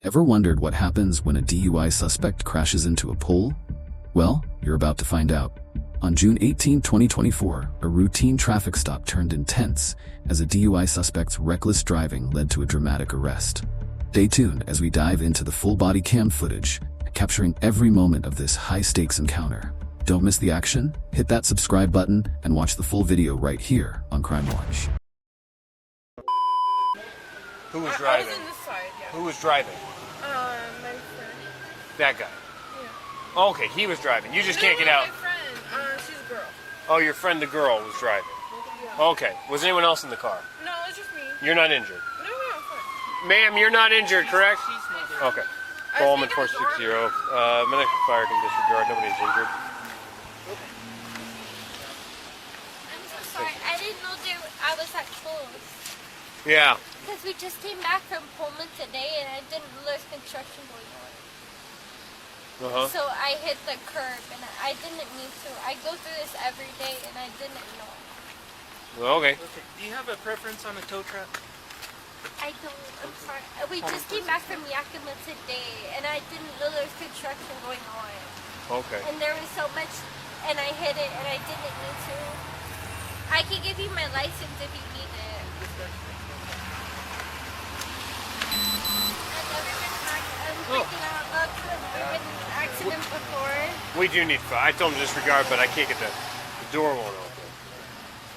Ever wondered what happens when a DUI suspect crashes into a pole? Well, you're about to find out. On June 18, 2024, a routine traffic stop turned intense as a DUI suspect's reckless driving led to a dramatic arrest. Stay tuned as we dive into the full body cam footage, capturing every moment of this high-stakes encounter. Don't miss the action, hit that subscribe button, and watch the full video right here on Crime Watch. Who was I driving? was in this side, yeah. Who was driving? My friend. That guy. Yeah. Okay, he was driving. You just can't get out. My friend. She's a girl. Oh, your friend, the girl, was driving. Yeah. Okay. Was anyone else in the car? No, it's just me. You're not injured. No, I'm fine. Ma'am, you're not injured, correct? Okay. Ballman think it was 460. Medical fire can disregard. Nobody's injured. I'm so sorry. I didn't know I was that close. Yeah. Because we just came back from Pullman today and I didn't know there's construction going on. Uh-huh. So I hit the curb and I didn't mean to. I go through this every day and I didn't know. Well, okay. Do you have a preference on a tow truck? I don't. I'm sorry. We just came back from Yakima today and I didn't know there was construction going on. Okay. And there was so much and I hit it and I didn't mean to. I can give you my license if you need it. Accident before. We do need fire. I told him to disregard, but I can't get the door won't open.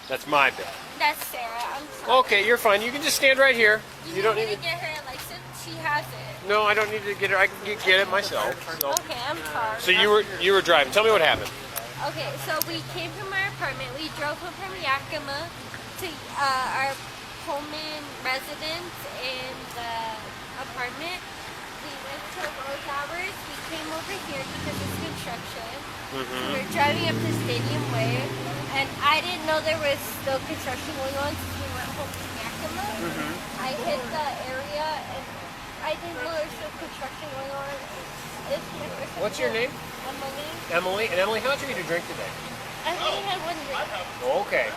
That's my bad. That's Sarah. I'm sorry. Okay, you're fine. You can just stand right here. You don't need need to get her a license. She has it. No, I don't need to get her. I can get it myself. So, Okay, I'm sorry. so you were driving. Tell me what happened. Okay, so we came from our apartment. We drove home from Yakima to our Pullman residence in the apartment. We went to Rose Hours. We came over here because it's construction. So we're driving up to Stadium Way, and I didn't know there was still construction going on since we went home from Yakima. I hit the area, and I didn't know there was still construction going on. It's my first time. What's your name? Emily. Emily. And Emily, how much are you to drink today? I only had one drink. Okay.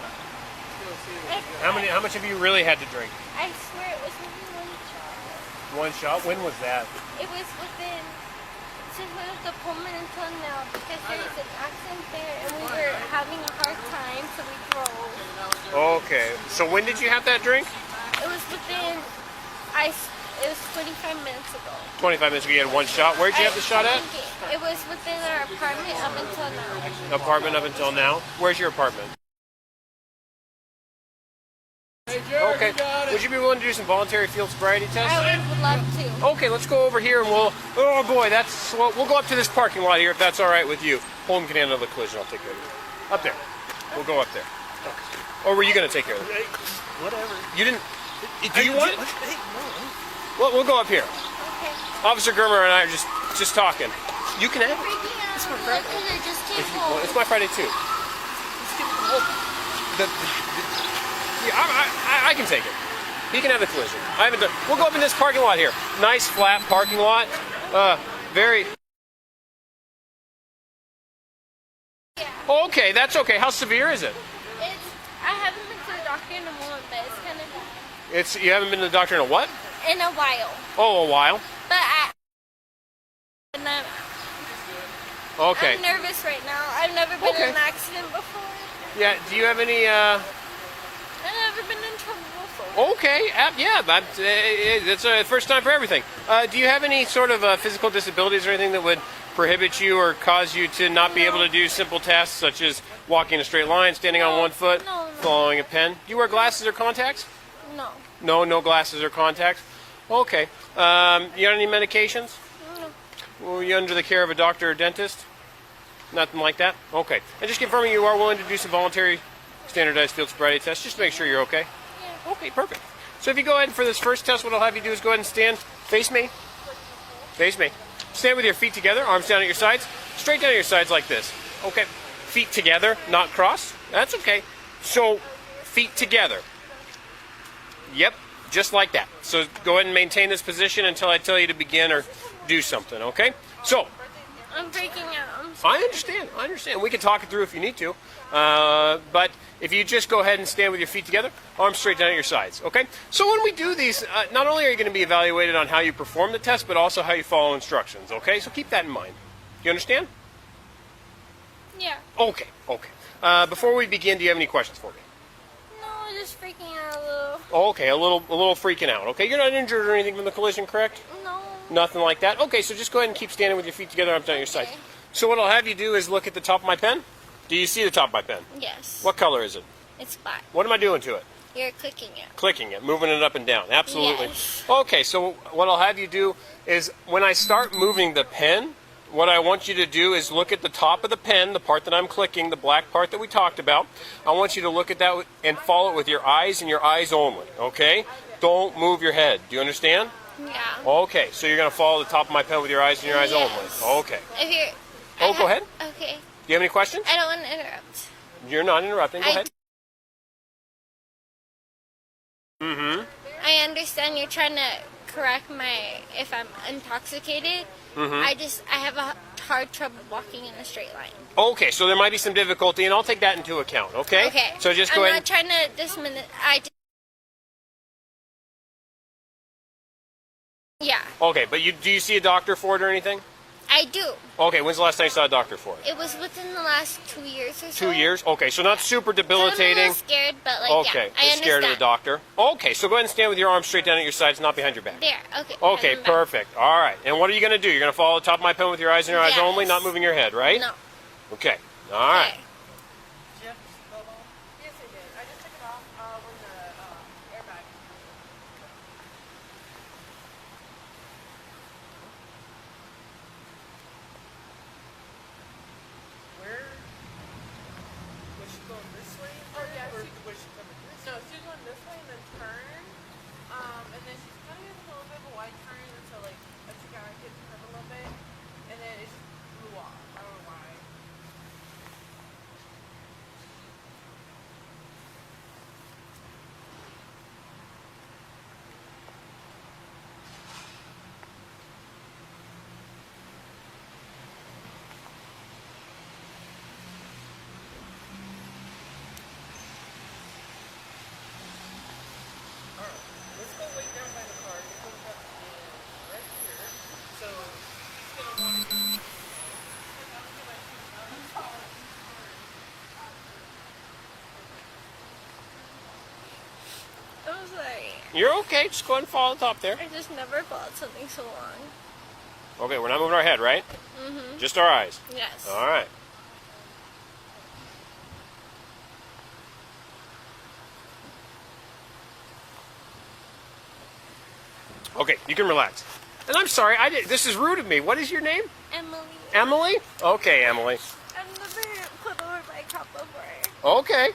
How much have you really had to drink? I swear it was only one shot. One shot. When was that? It was within, since we went to Pullman until now, because there was an accident there and we were having a hard time, so we drove. Okay. So when did you have that drink? It was within, it was 25 minutes ago. 25 minutes ago. You had one shot. Where'd you have the shot at? It was within our apartment up until now. Apartment up until now. Where's your apartment? Okay. Would you be willing to do some voluntary field sobriety tests? I would love to. Okay, let's go over here and we'll. Oh boy, that's. Well, we'll go up to this parking lot here if that's all right with you. Pullman can handle the collision. I'll take care of it. Up there. We'll go up there. Or were you going to take care of it? Whatever. You didn't. Do you want? Hey, no. Well, we'll go up here. Okay. Officer Germer and I are just talking. You can have it. Freaking out. Look, because I just came Well, home. it's my Friday too. Yeah, I can take it. He can have the collision. I haven't done. We'll go up in this parking lot here. Nice flat parking lot. Very. Yeah. Okay, that's okay. How severe is it? I haven't been to the doctor in a moment, but it's kind of You haven't been to the doctor in a what? in a while. Oh, a while. But and Okay. I'm nervous right now. I've never been Okay. in an accident before. Yeah. Do you have any? I've never been in trouble before. Okay. Yeah. That's a first time for everything. Do you have any sort of physical disabilities or anything that would prohibit you or cause you to not be able to do simple tasks such as walking in a straight line, standing on one foot, No. following a pen? Do you wear glasses or contacts? No. No glasses or contacts. Okay. You got any medications? No. Were you under the care of a doctor or dentist? Nothing like that? Okay. And just confirming you are willing to do some voluntary standardized field sobriety tests just to make sure you're okay? Yeah. Okay, perfect. So if you go ahead for this first test, what I'll have you do is go ahead and stand. Face me. Face me. Stand with your feet together, arms down at your sides. Straight down at your sides like this. Okay. Feet together, not cross. That's okay. So, feet together. Yep, just like that. So go ahead and maintain this position until I tell you to begin or do something, okay? So, I'm freaking out. I'm sorry. I understand. I understand. We can talk it through if you need to. But if you just go ahead and stand with your feet together, arms straight down at your sides. Okay? So when we do these, not only are you going to be evaluated on how you perform the test, but also how you follow instructions. Okay? So keep that in mind. Do you understand? Yeah. Okay. Okay. Before we begin, do you have any questions for me? No, I'm just freaking out a little. Okay, a little freaking out. Okay, you're not injured or anything from the collision, correct? No. Nothing like that. Okay, so just go ahead and keep standing with your feet together, arms down at your sides. Okay. So what I'll have you do is look at the top of my pen. Do you see the top of my pen? Yes. What color is it? It's black. What am I doing to it? You're clicking it. Clicking it, moving it up and down. Absolutely. Yes. Okay, so what I'll have you do is when I start moving the pen, what I want you to do is look at the top of the pen, the part that I'm clicking, the black part that we talked about. I want you to look at that and follow it with your eyes and your eyes only, okay? Don't move your head. Do you understand? Yeah. Okay, so you're going to follow the top of my pen with your eyes and your eyes Yes. only. Okay. If you're. Oh, go ahead. Okay. Do you have any questions? I don't want to interrupt. You're not interrupting. Go I- ahead. Mm-hmm. I understand you're trying to correct if I'm intoxicated. I have a hard trouble walking in a straight line. Okay, so there might be some difficulty, and I'll take that into account, okay? Okay. So just go I'm ahead. not trying to dismiss. Yeah, Okay, but do you see a doctor for it or anything? I do. Okay, when's the last time you saw a doctor for it? It was within the last 2 years or so. 2 years? Okay, so not super I'm a debilitating. little scared, but like, Okay, yeah, I you're scared of the understand. doctor. Okay, so go ahead and stand with your arms straight down at your sides, not behind your back. There, okay. Okay, I'm back. perfect. All right, and what are you going to do? You're going to follow the top of my pen with your eyes and your eyes Yes. only, not moving your head, right? No. Okay, all right. Okay. Did you have your seatbelt on? Yes, I did. I just took it off when the airbag. Where? Was she going this way? Oh, yeah, Or she- was she coming this way? No, she was going this way and then turn. And then she's kind of getting a little bit of a wide turn, and so like I think I hit the curb a little bit, and then it just blew off. I don't know why. Alright, let's go lay down by the car. Get hooked up in right here. So, she's gonna want to I'm sorry. You're okay. Just go ahead and follow the top there. I just never felt something so long. Okay, we're not moving our head, right? Mm-hmm. Just our eyes. Yes. All right. Okay, you can relax. And I'm sorry, this is rude of me. What is your name? Emily. Emily? Okay, Emily. I'm never put over by a cop before. Okay.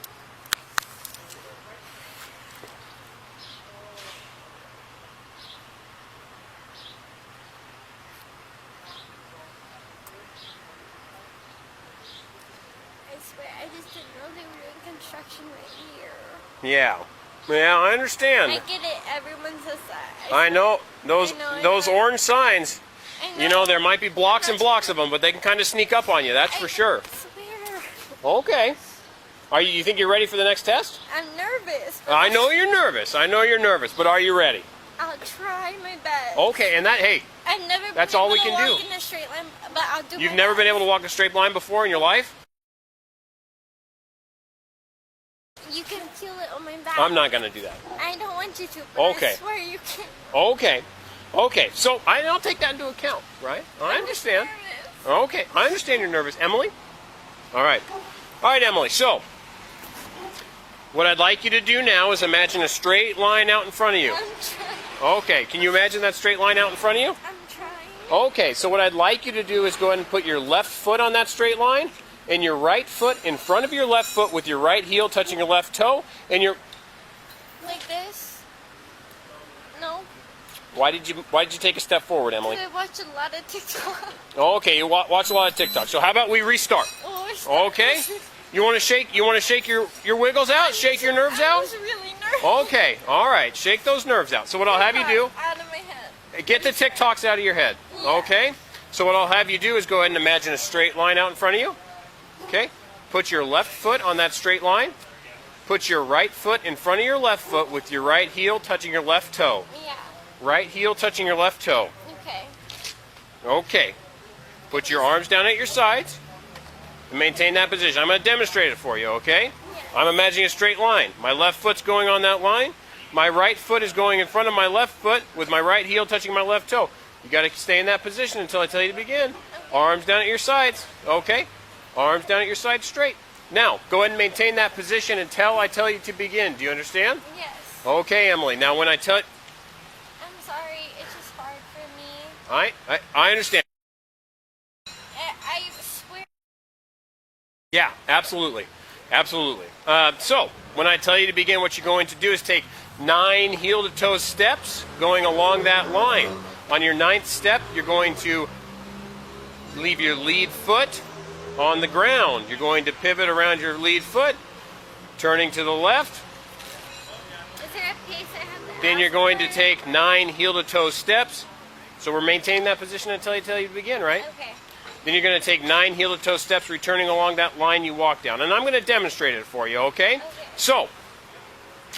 I swear, I just didn't know they were doing construction right here. Yeah. Yeah, I I understand. get it. Everyone says that. I know those I know, I those know. orange signs. I You know, there might be blocks and blocks of them, but they can kind of sneak up on you. That's for sure. Swear. Okay. You think you're ready for the next test? I'm nervous. I know you're nervous. I know you're nervous, but are you ready? I'll try my best. Okay, and hey, I've never That's been all able we to can walk do. in a straight line, but I'll do. you've my never been best. able to walk a straight line before in your life? You can feel it on my back. I'm not going to do that. I don't want you to. But Okay. I swear you can. Okay. Okay, so I'll take that into account, right? I understand. Nervous. Okay, I understand you're nervous. Emily? All right. All right, Emily, so what I'd like you to do now is imagine a straight line out in front of you. I'm trying. Okay, can you imagine that straight line out in front of you? I'm trying. Okay, so what I'd like you to do is go ahead and put your left foot on that straight line and your right foot in front of your left foot with your right heel touching your left toe and your Like this? No. Why did you take a step forward, Emily? I watch a lot of TikTok. Okay, you watch a lot of TikTok. So how about we restart? Oh, Okay? You want to shake your wiggles out? Shake your nerves I out? was really nervous. Okay. All right. Shake those nerves out. So what I'll have you do, Out of my head. get the TikToks out of your head. Yeah. Okay? So what I'll have you do is go ahead and imagine a straight line out in front of you. Okay? Put your left foot on that straight line. Put your right foot in front of your left foot with your right heel touching your left toe. Yeah. Right heel touching your left toe. Okay. Okay. Put your arms down at your sides and maintain that position. I'm going to demonstrate it for you, okay? I'm imagining a straight line. My left foot's going on that line. My right foot is going in front of my left foot with my right heel touching my left toe. You got to stay in that position until I tell you to begin. Arms down at your sides, okay? Arms down at your sides straight. Now, go ahead and maintain that position until I tell you to begin. Do you understand? Yes. Okay, Emily. Now, when I tell... I'm sorry. It's just hard for me. I understand. I swear. Yeah, absolutely. Absolutely. So, when I tell you to begin, what you're going to do is take 9 heel-to-toe steps going along that line. On your 9th step, you're going to leave your lead foot on the ground. You're going to pivot around your lead foot, turning to the left. Is there a pace I have to Then ask you're going to for? take 9 heel-to-toe steps. So we're maintaining that position until I tell you to begin, right? Okay. Then you're going to take 9 heel-to-toe steps, returning along that line you walk down. And I'm going to demonstrate it for you, okay? So,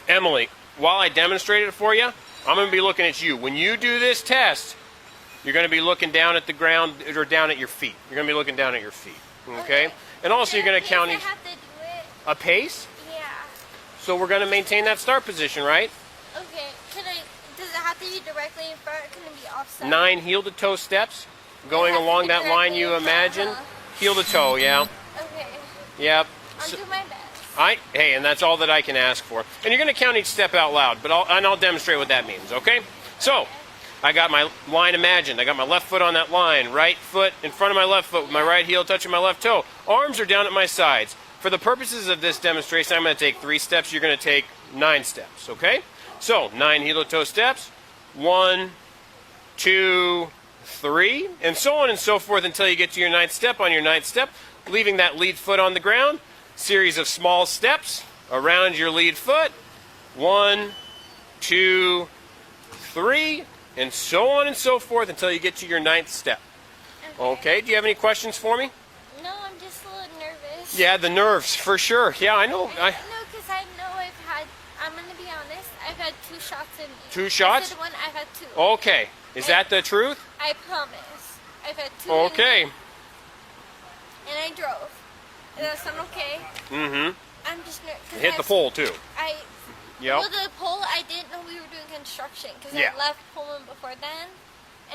Emily, while I demonstrate it for you, I'm going to be looking at you. When you do this test, you're going to be looking down at the ground or down at your feet. You're going to be looking down at your feet, okay? And also you're going to count I each... have to do it. A pace? Yeah. So we're going to maintain that start position, right? Okay. Does it have to be directly in front? Can it be offset? 9 heel-to-toe steps going It has to along be that line directly you in front, imagine. huh? Heel-to-toe, yeah. Okay. Yep. I'll So- do my best. Hey, and that's all that I can ask for. And you're going to count each step out loud, but I'll demonstrate what that means, okay? So, I got my line imagined. I got my left foot on that line, right foot in front of my left foot with my right heel touching my left toe. Arms are down at my sides. For the purposes of this demonstration, I'm going to take 3 steps. You're going to take 9 steps, okay? So, 9 heel-to-toe steps. 1, 2, 3, and so on and so forth until you get to your 9th step. On your 9th step, leaving that lead foot on the ground. Series of small steps around your lead foot. 1, 2, 3, and so on and so forth until you get to your 9th step. Okay, do you have any questions for me? No, I'm just a little nervous. Yeah, the nerves, for sure. Yeah, I know. No, because I know I'm going to be honest, I've had 2 shots in me. 2 shots? Instead of 1, I've had 2. Okay, is that the truth? I promise. I've had 2 Okay. in me, and I drove. Does that sound okay? Mm-hmm. I'm just nervous. Hit the pole, too. Yep. Well, the pole, I didn't know we were doing construction because Yeah. I left Pullman before then,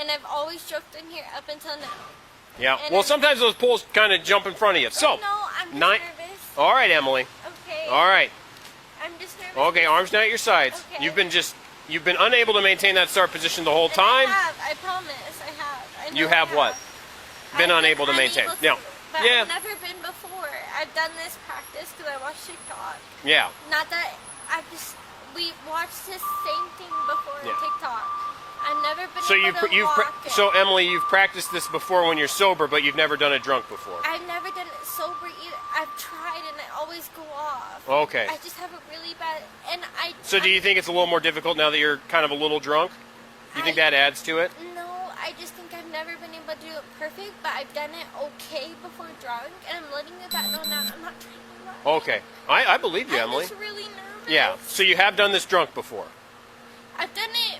and I've always drove in here up until now. Yeah. And Well, I'm- sometimes those poles kind of jump in front of you. So, No, I'm just 9. nervous. All right, Emily. Okay. All right. I'm just nervous. Okay, arms down at your sides. Okay. You've been unable to maintain that start position the whole And time. I promise. I have. I know You I have what? Been I've unable to maintain. unable No. But Yeah. I've never been before. I've done this practice because I watched TikTok. Yeah. Not that we watched this same thing before on Yeah. TikTok. I've never been So able to walk it. so Emily, you've practiced this before when you're sober, but you've never done it drunk before. I've never done it sober either. I've tried and I always go off. Okay. I just have a really bad So do you think it's a little more difficult now that you're kind of a little drunk? Do you think that adds to it? No, I just think I've never been able to do it perfect, but I've done it okay before drunk, and I'm letting you that know now. I'm not trying to lie. Okay. I believe you, I'm Emily. just really nervous. Yeah. So you have done this drunk before. I've done it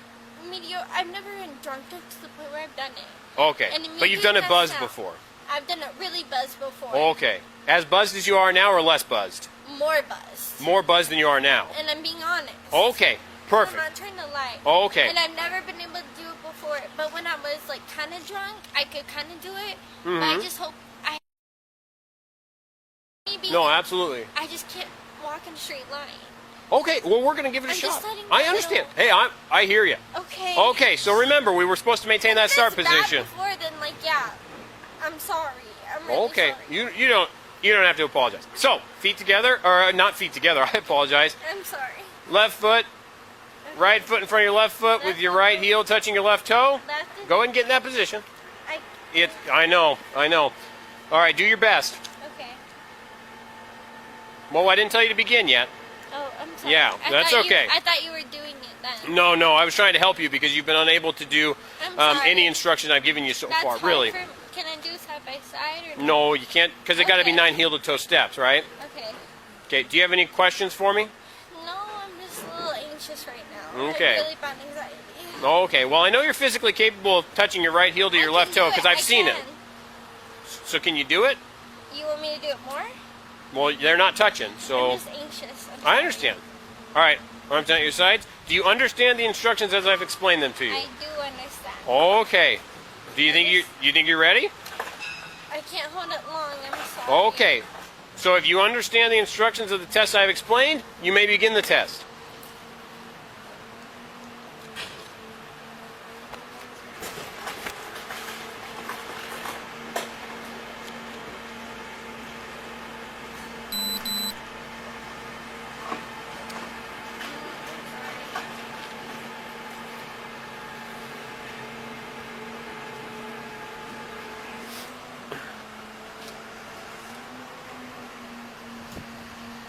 mediocre. I've never been drunk to the point where I've done it. Okay. And But you've done it mediocre buzzed now. before. I've done it really buzzed before. Okay. As buzzed as you are now or less buzzed? More buzzed. More buzzed than you are now. And I'm being honest. Okay. Perfect. I'm not trying to lie. Okay. And I've never been able to do it before. But when I was like kind of drunk, I could kind of do it. But Mm-hmm. I just hope I. Maybe No, absolutely. I just can't walk in a straight line. Okay, well, we're going to give it a I'm just shot. letting I you understand. know. Hey, I hear you. Okay. Okay, so remember, we were supposed to maintain that If start it's bad position. Before then, like yeah, I'm sorry. I'm really Okay, sorry. you don't have to apologize. So, feet together, or not feet together, I apologize. I'm sorry. Left foot, right foot in front of your left foot with your right heel touching your left toe. That's it. Go ahead and get in that position. I I know. All right, do your best. okay. Well, I didn't tell you to begin yet. Oh, I'm sorry. Yeah, I that's thought okay. I thought you were doing it then. again. No, I was trying to help you because you've been unable to do I'm sorry. any instruction I've given you so That's far. hard Really? Can I do side by side or No, you can't because it got to be Okay. 9 heel-to-toe steps, right? Okay. Okay. Do you have any questions for me? No, I'm just a little anxious right now. Okay. I have really bad anxiety. Okay. Well, I know you're physically capable of touching your right heel to your I left can toe do because I've seen it. can. So can you do it? You want me to do it more? Well, they're not touching, so I'm just anxious. I'm I sorry. understand. All right. Arms down at your sides. Do you understand the instructions as I've explained them to you? I do understand. Okay. Do you think you think you're ready? I can't hold it long. I'm sorry. Okay. So if you understand the instructions of the test I've explained, you may begin the test.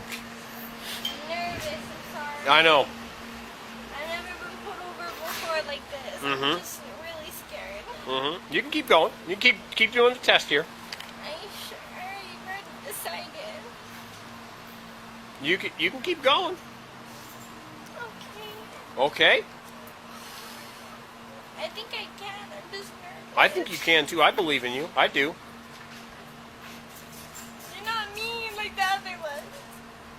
I'm nervous. I'm sorry. I know. I've never been put over before like this. Mhm. I'm just really scared. You can keep going. You can keep doing the test here. Are you sure? You've already decided. You can keep going. Okay. Okay. I think I can. I'm just nervous. I think you can too. I believe in you. I do. You're not mean like the other ones.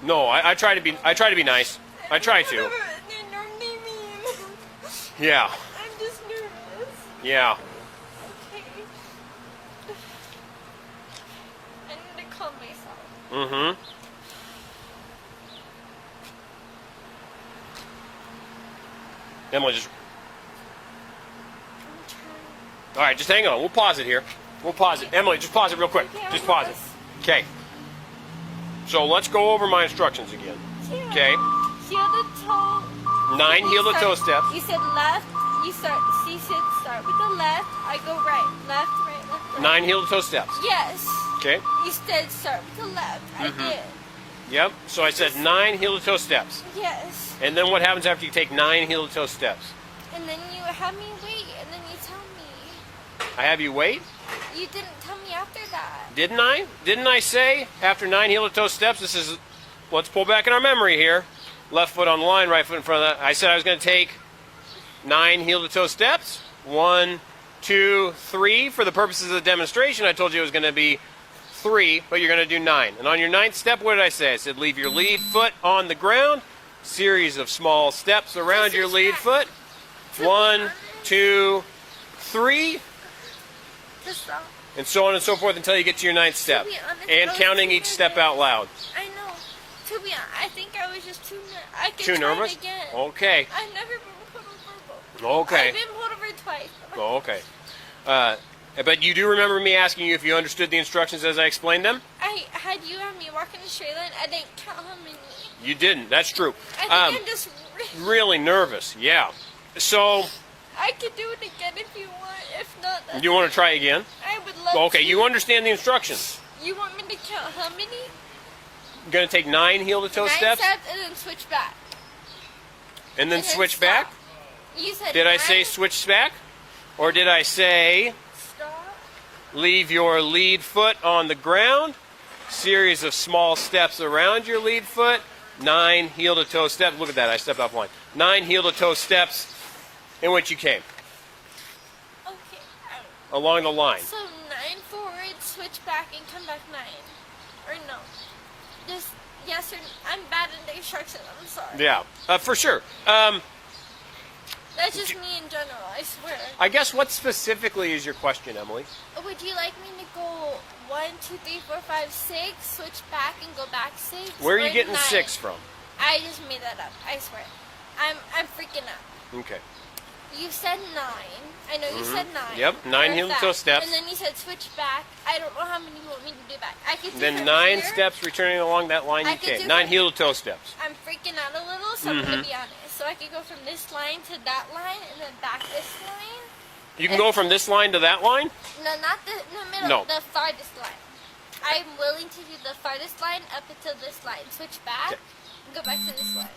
No, I try to be nice. I try to. They're normally mean. Yeah. I'm just nervous. Yeah. Okay. I need to calm myself. Mm-hmm. Emily, just I'm trying. all right. Just hang on. We'll pause it here. We'll pause it. Emily, just pause it real quick. Okay, Just I'll pause it. pause. Okay. So let's go over my instructions again. Yeah. Okay. Heel to toe. 9 You heel-to-toe start- steps. You said left. You said start with the left. I go right. Left, right, left, right. 9 heel-to-toe steps. Yes. Okay. You said start with the left. I did. Yep. So I said 9 heel-to-toe steps. Yes. And then what happens after you take 9 heel-to-toe steps? And then you have me wait, and then you tell me. I have you wait. You didn't tell me after that. Didn't I? Didn't I say after 9 heel-to-toe steps, this is, let's pull back in our memory here. Left foot on the line, right foot in front of that. I said I was going to take 9 heel-to-toe steps. 1, 2, 3. For the purposes of the demonstration, I told you it was going to be 3, but you're going to do 9. And on your 9th step, what did I say? I said leave your lead foot on the ground. Series of small steps around your lead foot. 1, 2, 3. Just stop. And so on and so forth until you get to your 9th step. be honest, And I was counting too each step nervous. out loud. I know. To be honest, I think I was just too nervous. I could Too try nervous? it again. Okay. I've never been pulled over before. Okay. I've been pulled over twice. Okay. But you do remember me asking you if you understood the instructions as I explained them? I had you have me walk in a straight line. I didn't count how many. You didn't. That's true. I think I'm just. Really nervous. Yeah. So I could do it again if you want. If not, that's you want to try again? I would love Okay. to. You understand the instructions. You want me to count how many? You're going to take 9 heel-to-toe 9 steps and then switch back. and then switch back. stop. You said Did I 9, say switch back? Or did I say stop? leave your lead foot on the ground? Series of small steps around your lead foot. 9 heel-to-toe steps. Look at that. I stepped off line. 9 heel-to-toe steps in which you came Okay. along the line. So 9 forward, switch back, and come back 9. Or no? Just yes or I'm bad at the instructions. I'm sorry. Yeah, for sure. That's just me in general. I swear. I guess what specifically is your question, Emily? Would you like me to go 1, 2, 3, 4, 5, 6, switch back and go back 6? Where are you or getting 9? 6 from? I just made that up. I swear. I'm freaking out. Okay. You said 9. I know you said 9. Yep, 9 Or heel-to-toe that. steps. And then you said switch back. I don't know how many you want me to do back. I could do Then from 9 here. steps returning along that line I you could came. do 9 from- heel-to-toe steps. I'm freaking out a little, so I'm gonna be honest. So I could go from this line to that line, and then back this line. You can go from this line to that line? No, not the middle. No. The farthest line. I'm willing to do the farthest line up until this line. Switch back, Okay. and go back to this line.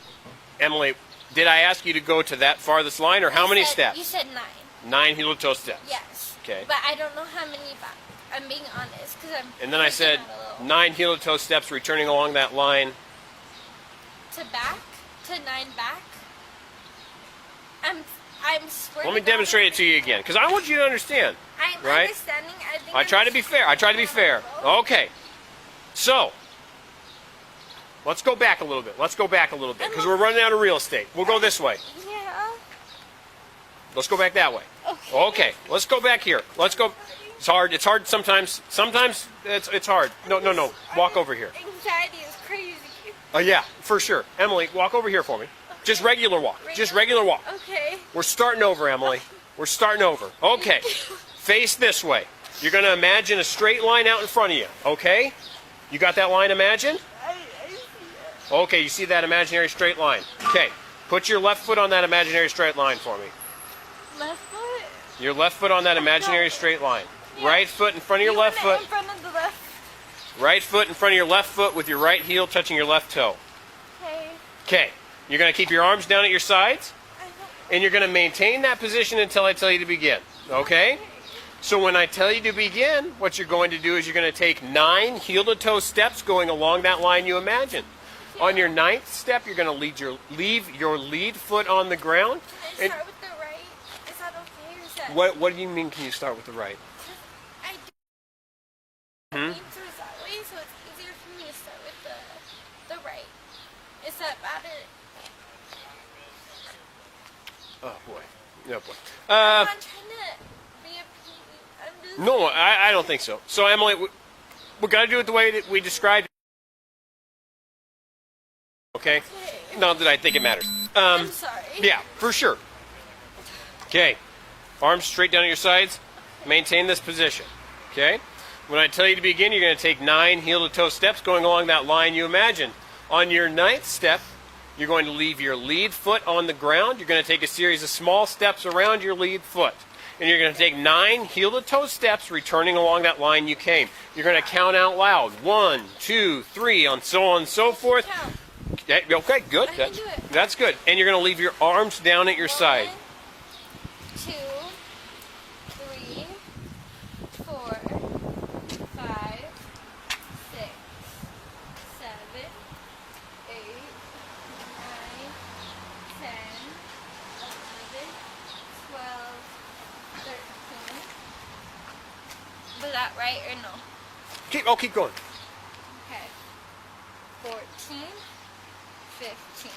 Emily, Did I ask you to go to that farthest line, or how many steps? You said 9. 9 heel-to-toe steps. Yes. Okay. But I don't know how many back. I'm being honest, because I'm. And then I said freaking out a little. 9 heel-to-toe steps, returning along that line. To back, to 9 back. I'm swearing. Let me demonstrate it to you again, because I want you to understand. I'm right? understanding. I try to be fair. I try to be fair. Okay. So, let's go back a little bit. Let's go back a little bit, because we're running out of real estate. We'll go this way. Yeah. Let's go back that way. Okay. Okay. Let's go back here. Let's go. It's hard. It's hard sometimes. Sometimes it's hard. No. Walk over here. Anxiety is crazy. Yeah, for sure. Emily, walk over here for me. Just regular walk. Just regular walk. Okay. We're starting over, Emily. We're starting over. Okay. Face this way. You're going to imagine a straight line out in front of you. Okay? You got that line imagined? I see it. Okay, you see that imaginary straight line. Okay. Put your left foot on that imaginary straight line for me. Left foot. Your left foot on that imaginary straight line. Yeah. Right foot in front of your You left want foot. it in front of the left. Right foot in front of your left foot with your right heel touching your left toe. Okay. Okay. You're going to keep your arms down at your sides, and you're going to maintain that position until I tell you to begin. Okay? So when I tell you to begin, what you're going to do is you're going to take 9 heel-to-toe steps going along that line you imagine. On your 9th step, you're going to leave your lead foot on the ground. Can I And start with the right? Is that okay? Or is that? what do you mean, can you start with the right? I do. Lean towards that way, so it's easier for me to start with the right. Is that about it? Oh, boy. No, boy. I'm not trying to be a pee. I'm just. No, I don't think so. So, Emily, we got to do it the way that we described it. Okay? Okay. Not that I think it matters. I'm sorry. Yeah, for sure. Okay. Arms straight down at your sides. Maintain this position. Okay? When I tell you to begin, you're going to take 9 heel-to-toe steps going along that line you imagine. On your 9th step, you're going to leave your lead foot on the ground. You're going to take a series of small steps around your lead foot. And you're going to take 9 heel-to-toe steps returning along that line you came. You're going to count out loud. 1, 2, 3, and so on and so forth. Count. Okay, good. I can do it. That's good. And you're going to leave your arms down at your side. 1, 2, 3, 4, 5, 6, 7, 8, 9, 10, 11, 12, 13. Was that right or no? Keep going. Okay. 14, 15,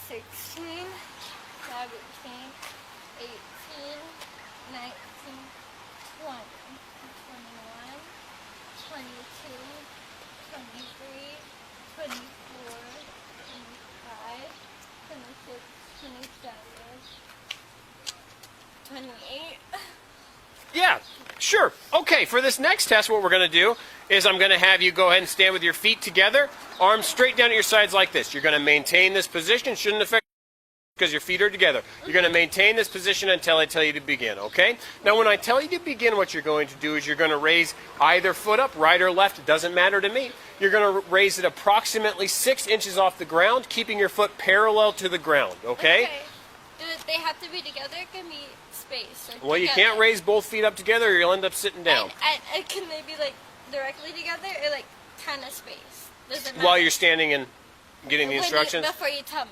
16, 17, 18, 19, 20, 21, 22, 23, 24, 25, 26, 27, 28. Yeah, sure. Okay, for this next test, what we're going to do is I'm going to have you go ahead and stand with your feet together, arms straight down at your sides like this. You're going to maintain this position. Shouldn't affect because your feet are together. You're going to maintain this position until I tell you to begin, okay? Now, when I tell you to begin, what you're going to do is you're going to raise either foot up, right or left. It doesn't matter to me. You're going to raise it approximately 6 inches off the ground, keeping your foot parallel to the ground, okay? Do they have to be together? It can be spaced. Like Well, you together. can't raise both feet up together or you'll end up sitting down. And can they be like directly together or like kind of spaced? Does it matter? While you're standing and getting the When instructions? before you tell me.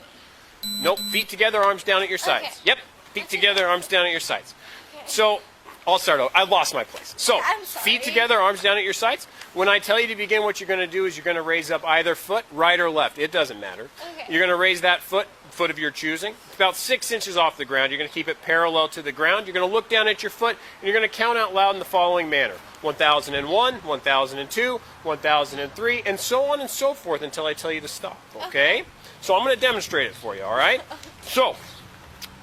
Nope, feet together, arms down at your sides. Okay. Yep, feet Okay. together, arms down at your sides. Okay. So, I'll start over. I lost my place. So, I'm sorry. feet together, arms down at your sides. When I tell you to begin, what you're going to do is you're going to raise up either foot, right or left. It doesn't matter. Okay. You're going to raise that foot of your choosing. It's about 6 inches off the ground. You're going to keep it parallel to the ground. You're going to look down at your foot, and you're going to count out loud in the following manner. 1001, 1002, 1003, and so on and so forth until I tell you to stop, okay? So I'm going to demonstrate it for you, all right? So,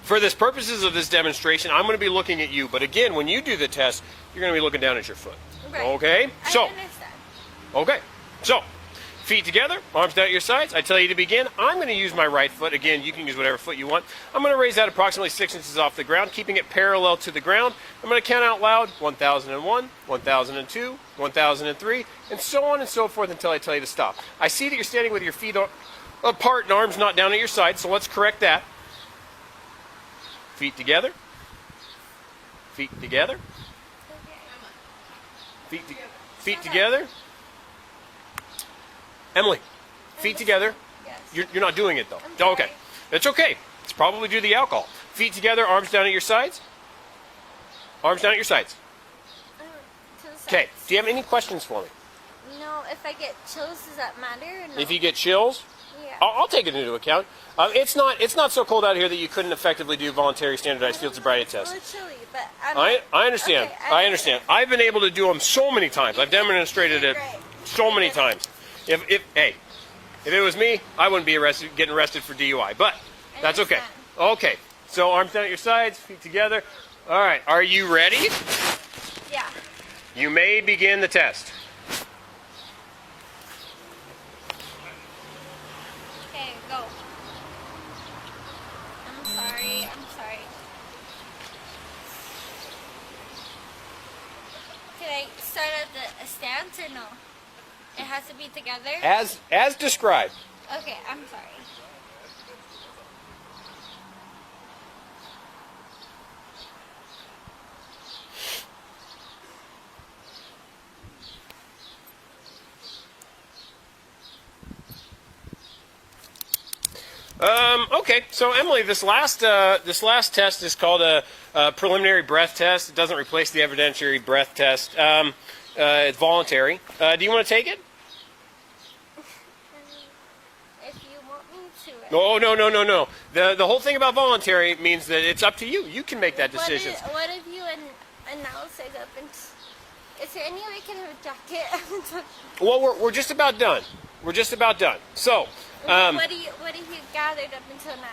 for the purposes of this demonstration, I'm going to be looking at you. But again, when you do the test, you're going to be looking down at your foot. Right. Okay? I So, understand. okay. So, feet together, arms down at your sides. I tell you to begin. I'm going to use my right foot. Again, you can use whatever foot you want. I'm going to raise that approximately 6 inches off the ground, keeping it parallel to the ground. I'm going to count out loud 1001, 1002, 1003, and so on and so forth until I tell you to stop. I see that you're standing with your feet apart and arms not down at your sides, so let's correct that. Feet together. Feet together. Feet together. Emily, feet together. Yes. You're not doing it though. I'm sorry. Okay, it's okay. It's probably due to the alcohol. Feet together, arms down at your sides. Arms down at your sides. To the Okay. sides. Do you have any questions for me? No, if I get chills, does that matter? Or no? If you get chills, Yeah. I'll take it into account. It's not so cold out here that you couldn't effectively do voluntary standardized field sobriety tests. A little chilly, but I understand. Okay, I understand. I've been able to do them so many times. I've demonstrated it so many times. If it was me, I wouldn't be getting arrested for DUI. But that's okay. understand. Okay. So arms down at your sides, feet together. All right. Are you ready? Yeah. You may begin the test. Okay, go. I'm sorry. Can I start at the stance or no? It has to be together? As described. Okay, I'm sorry. Okay, so Emily, this last test is called a preliminary breath test. It doesn't replace the evidentiary breath test. It's voluntary. Do you want to take it? If you want me to. No. The whole thing about voluntary means that it's up to you. You can make that decision. What if you announce it up and... Is there any way I can have a jacket? Well, we're just about done. We're just about done. So, what have you gathered up until now?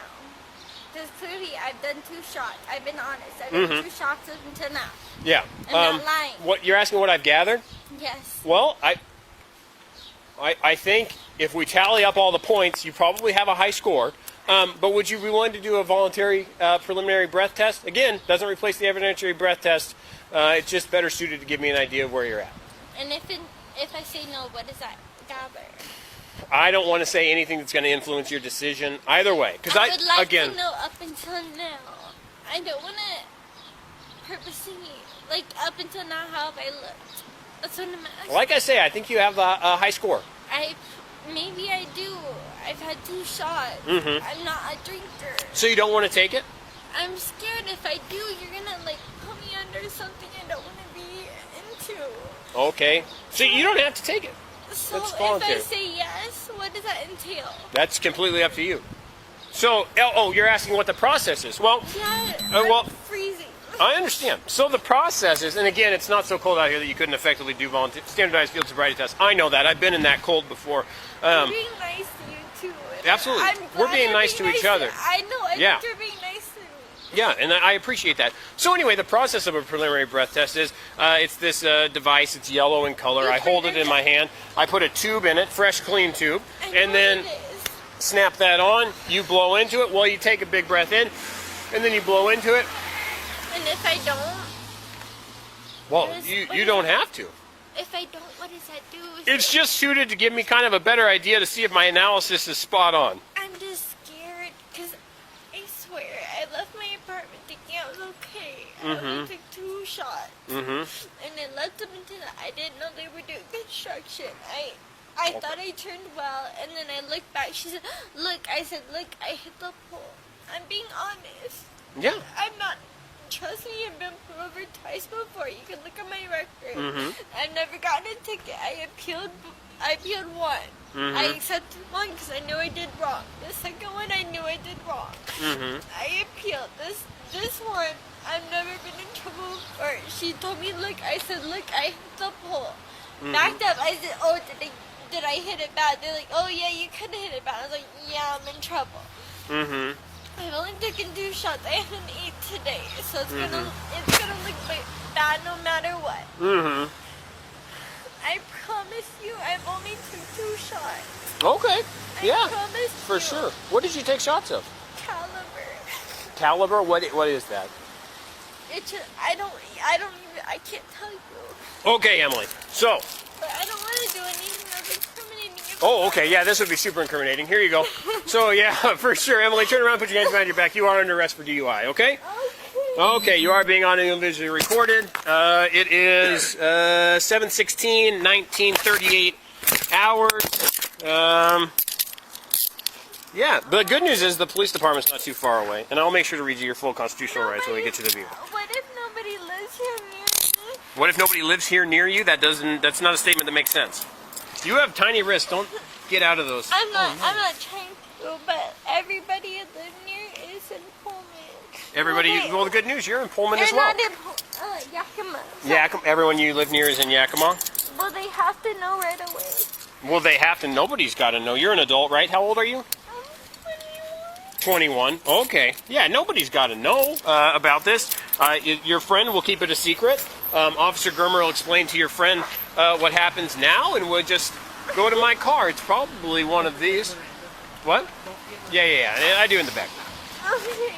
Because clearly I've done 2 shots. I've been honest. I've done 2 shots up until now. yeah. I'm not lying. What you're asking? What I've gathered? Yes. Well, I think if we tally up all the points, you probably have a high score. But would you be willing to do a voluntary preliminary breath test? Again, doesn't replace the evidentiary breath test. It's just better suited to give me an idea of where you're at. And if I say no, what does that gather? I don't want to say anything that's going to influence your decision either way. Because I would like again, to know up until now. I don't want to purposely, like up until now, how have I looked? That's what I'm asking. like I say, I think you have a high score. Maybe I do. I've had 2 shots. Mhm. I'm not a drinker. So you don't want to take it? I'm scared if I do, you're gonna like put me under something I don't want to be into. Okay. So you don't have to take it. So That's if voluntary. I say yes, what does that entail? That's completely up to you. So, you're asking what the process is. Well, Yeah, well- I'm freezing. I understand. So the process is, and again, it's not so cold out here that you couldn't effectively do standardized field sobriety tests. I know that. I've been in that cold before. I'm being nice to you too. and Absolutely. I'm We're glad being you're nice to each other. I know. I Yeah. think you're being nice to me. Yeah, and I appreciate that. So anyway, the process of a preliminary breath test is, it's this device. It's yellow in color. I hold it in my hand. I put a tube in it, fresh, clean tube, I and know then it is. snap that on. You blow into it. Well, you take a big breath in, and then you blow into it. And if I don't, Well, What you is don't that? have to. if I don't, what does that do? It's just suited to give me kind of a better idea to see if my analysis is spot on. I'm just scared because I swear I left my apartment thinking I was okay. I only took 2 shots. Mm-hmm. And then left them until I didn't know they were doing construction. I thought I turned well, and then I looked back. She said, "Look," I said, "Look, I hit the pole." I'm being honest. Yeah. I'm not. Trust me, I've been pulled over twice before. You can look at my record. I've never gotten a ticket. I appealed one. I accepted one because I knew I did wrong. The second one, I knew I did wrong. I appealed this one. I've never been in trouble for. She told me, "Look," I said, "Look, I hit the pole." Backed up. I said, "Oh, did I hit it bad?" They're like, "Oh yeah, you could have hit it bad." I was like, "Yeah, I'm in trouble." I've only taken 2 shots. I haven't eaten today, so it's gonna look bad no matter what. I promise you, I've only took 2 shots. Okay. I Yeah. promise For you. sure. What did you take shots of? Caliber. Caliber? What is that? It's just, I can't tell you. Okay, Emily. So, But I don't want to do anything that's incriminating if Oh, okay. Yeah, this would be super incriminating. Here you go. So, yeah, for sure. Emily, turn around, put your hands behind your back. You are under arrest for DUI, okay? Okay, you are being audio and visually recorded. It is 7:16, 1938 hours. Yeah, the good news is the police department's not too far away, and I'll make sure to read you your full constitutional rights when we get to the vehicle. What if nobody lives here near me? What if nobody lives here near you? That's not a statement that makes sense. You have tiny wrists. Don't get out of those. I'm not trying to, but everybody I live near is in Pullman. Everybody, well, the good news, you're in Pullman as They're well. not in Yakima. Yakima, everyone you live near is in Yakima? Well, they have to know right away. Well, they have to. Nobody's got to know. You're an adult, right? How old are you? I'm 21. 21. Okay. Yeah, nobody's got to know about this. Your friend will keep it a secret. Officer Germer will explain to your friend what happens now, and we'll just go to my car. It's probably one of these. What? Yeah. I do in the back. Okay.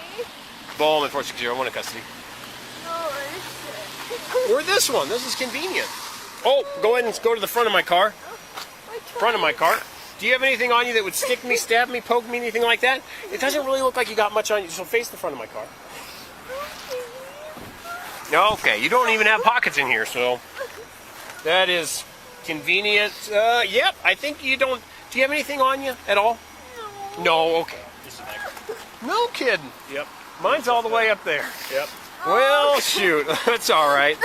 Ballman 460, one in custody. No, it's Or this one. This is convenient. Oh, go ahead and go to the front of my car. Front of my car. Do you have anything on you that would stick me, stab me, poke me, anything like that? It doesn't really look like you got much on you, so face the front of my car. Okay, you don't even have pockets in here, so that is convenient. Yep, I think you don't. Do you have anything on you at all? No, okay. No kidding. Yep. Mine's all the way up there. Yep. Well, shoot, that's all right.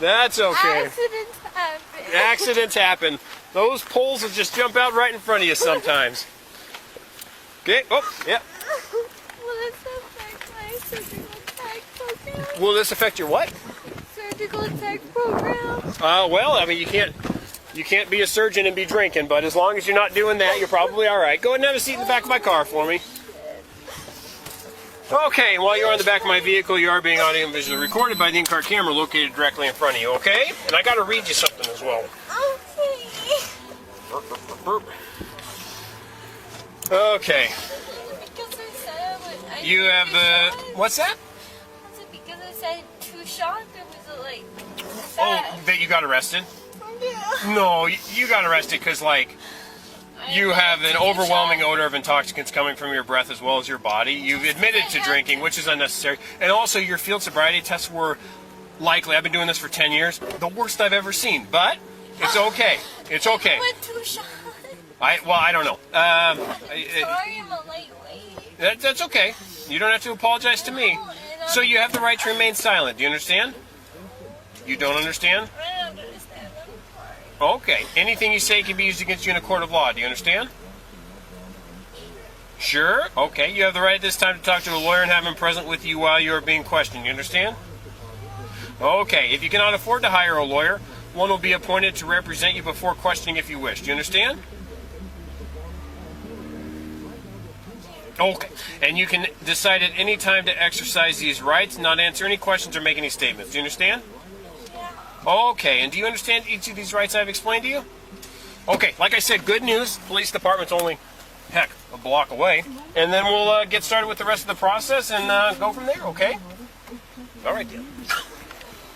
That's okay. Accidents happen. Accidents happen. Those poles will just jump out right in front of you sometimes. Okay. Oh, yeah. Will this affect my surgical tech program? Will this affect your what? Surgical tech program? Well, I mean, you can't be a surgeon and be drinking, but as long as you're not doing that, you're probably all right. Go ahead and have a seat in the back of my car for me. Okay, while you're on the back of my vehicle, you are being audio and visually recorded by the in-car camera located directly in front of you, okay? And I got to read you something as well. Okay. Okay. Because I said I You have what's that? Was it because I said 2 shots, or was it like Oh, that you got arrested? Yeah. No, you got arrested because, like, you have an overwhelming odor of intoxicants coming from your breath as well as your body. You've admitted to drinking, which is unnecessary. And also, your field sobriety tests were likely, I've been doing this for 10 years, the worst I've ever seen. But it's okay. It's okay. I went 2 shots. I don't know. Sorry, I'm a lightweight. That's okay. You don't have to apologize to me. So you have the right to remain silent. Do you understand? You don't understand? I don't understand. I'm sorry. Okay. Anything you say can be used against you in a court of law. Do you understand? Sure. Okay. You have the right at this time to talk to a lawyer and have him present with you while you are being questioned. You understand? Okay. If you cannot afford to hire a lawyer, one will be appointed to represent you before questioning if you wish. Do you understand? Okay. And you can decide at any time to exercise these rights, not answer any questions or make any statements. Do you understand? Okay. And do you understand each of these rights I've explained to you? Okay. Like I said, good news. Police department's only, heck, a block away. And then we'll get started with the rest of the process and go from there, okay? All right, Dan.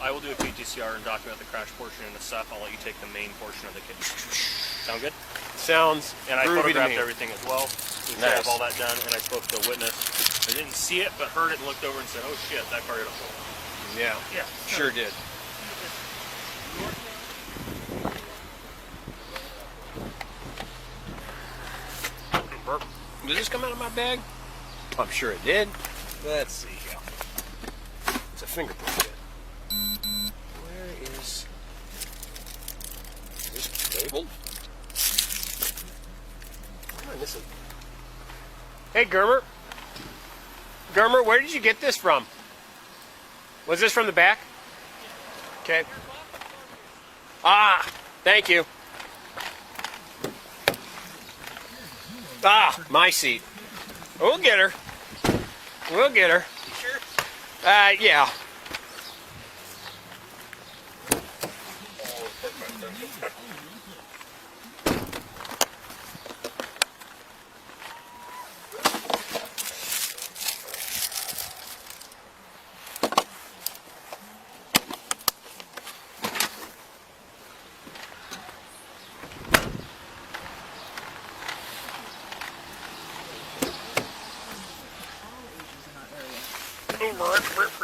I will do a PTCR and document the crash portion and the stuff. I'll let you take the main portion of the case. Sound good? Sounds And I groovy to photographed me. everything as well. We should Nice. have all that done. And I spoke to a witness. I didn't see it, but heard it and looked over and said, "Oh shit, that car hit a pole." Yeah. Yeah. Sure did. Did this come out of my bag? I'm sure it did. Let's see here. It's a fingerprint kit. Where is this label? What am I missing? Hey, Germer. Germer, where did you get this from? Was this from the back? Okay. Ah, thank you. Ah, my seat. We'll get her. We'll get her. Sure. Yeah. Brr, brr, brr.